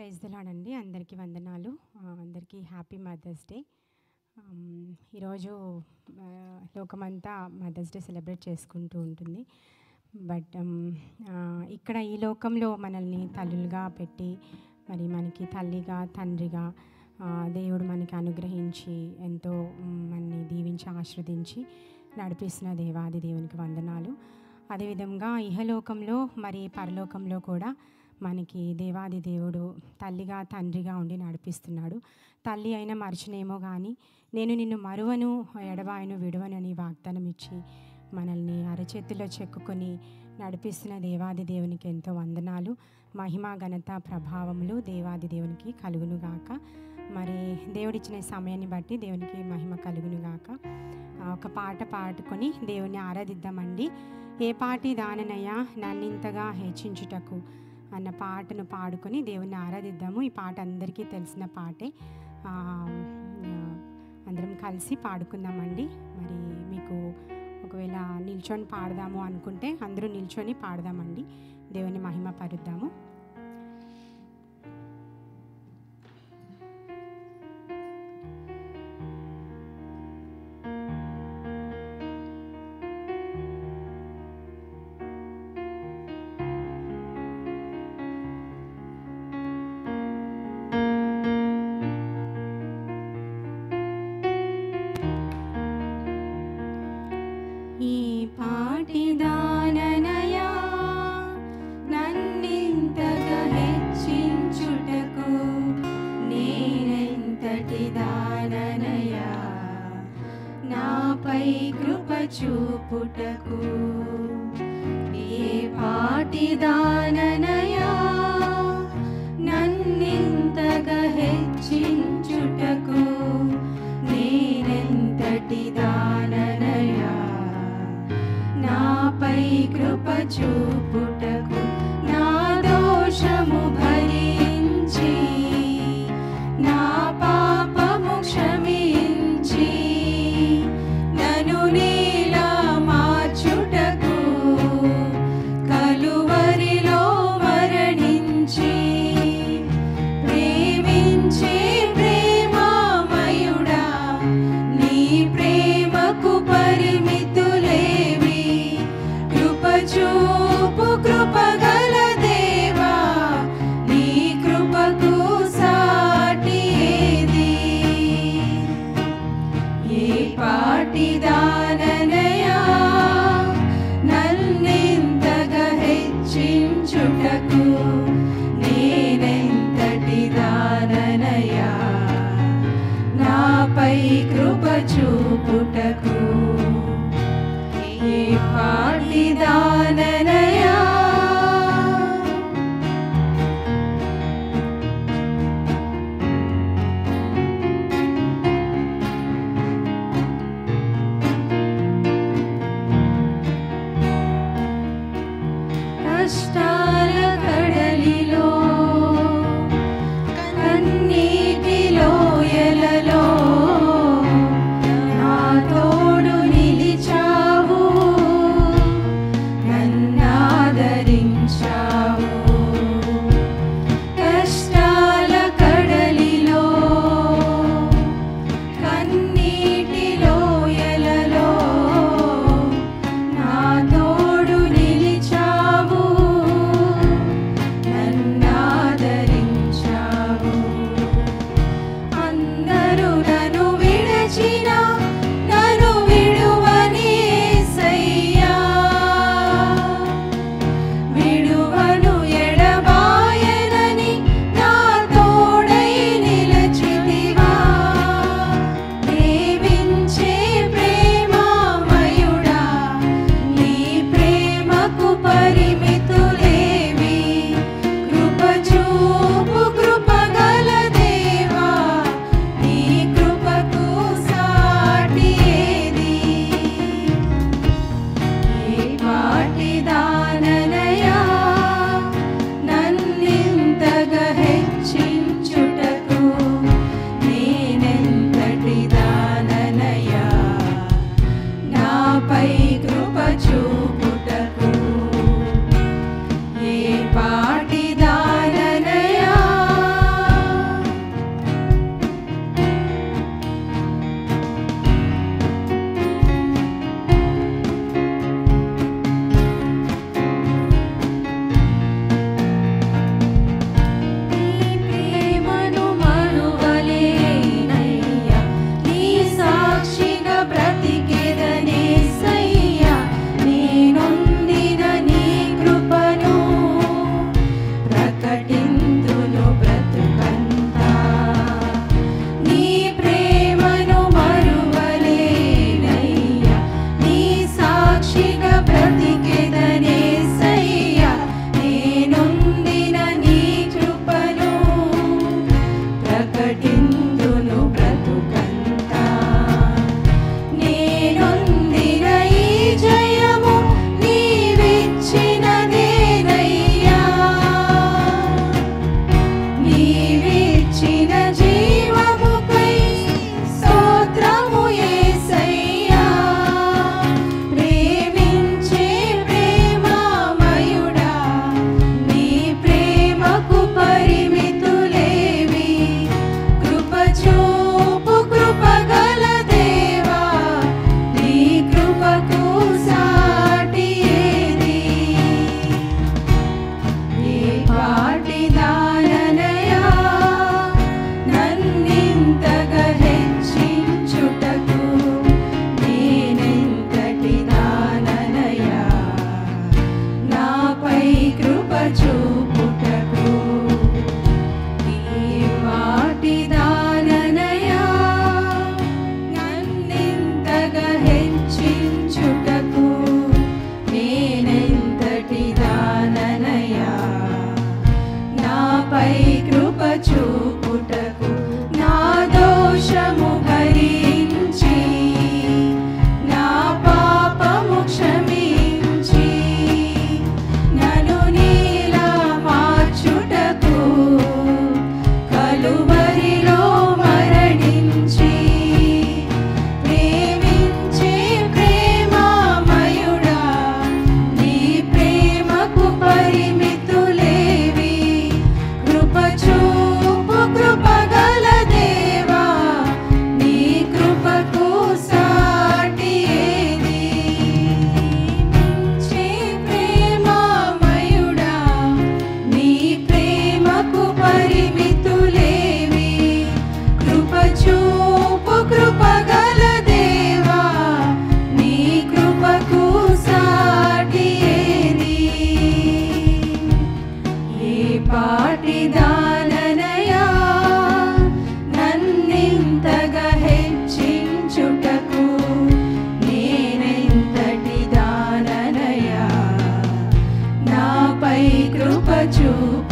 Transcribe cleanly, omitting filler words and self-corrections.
Praise the lord అండి. అందరికీ వందనాలు. అందరికీ హ్యాపీ మదర్స్ డే. ఈరోజు లోకమంతా మదర్స్ డే సెలబ్రేట్ చేసుకుంటూ ఉంటుంది. బట్ ఇక్కడ ఈ లోకంలో మనల్ని తల్లులుగా పెట్టి మరి మనకి తల్లిగా తండ్రిగా దేవుడు మనకి అనుగ్రహించి ఎంతో మనని దీవించి ఆశీర్వదించి నడిపిస్తున్న దేవాది దేవునికి వందనాలు. అదేవిధంగా ఇహలోకంలో మరి పరలోకంలో కూడా మనకి దేవాది దేవుడు తల్లిగా తండ్రిగా ఉండి నడిపిస్తున్నాడు. తల్లి అయినా మర్చినేమో కానీ నేను నిన్ను మరువను ఎడబాయను విడువను అని వాగ్దానం ఇచ్చి మనల్ని అరచేతిలో చెక్కుకొని నడిపిస్తున్న దేవాది దేవునికి ఎంతో వందనాలు. మహిమ ఘనత ప్రభావములు దేవాది దేవునికి కలుగునుగాక. మరి దేవుడిచ్చిన సమయాన్ని బట్టి దేవునికి మహిమ కలుగునుగాక. ఒక పాట పాడుకొని దేవుని ఆరాధిద్దామండి. ఏ పాటి దాననయ్యా నన్నింతగా హెచ్చించుటకు అన్న పాటను పాడుకొని దేవుని ఆరాధిద్దాము. ఈ పాట అందరికీ తెలిసిన పాటే. అందరం కలిసి పాడుకుందామండి. మరి మీకు ఒకవేళ నిల్చొని పాడదాము అనుకుంటే అందరూ నిల్చొని పాడదామండి. దేవుని మహిమ పరుద్దాము. చూపుటకు ఏ పాటి దాననయా నన్నింతగా హెచ్చించుటకు నేనెంతటి దాననయా నాపై కృప చూపుటకు నా దోషము భరించి నా పాపము క్షమించి నన్ను నీలా మార్చుటకు సాటిదాననయా నన్నింతగా హెచ్చించుటకు నేనెంతటి దాననయా నాపై కృప చూపు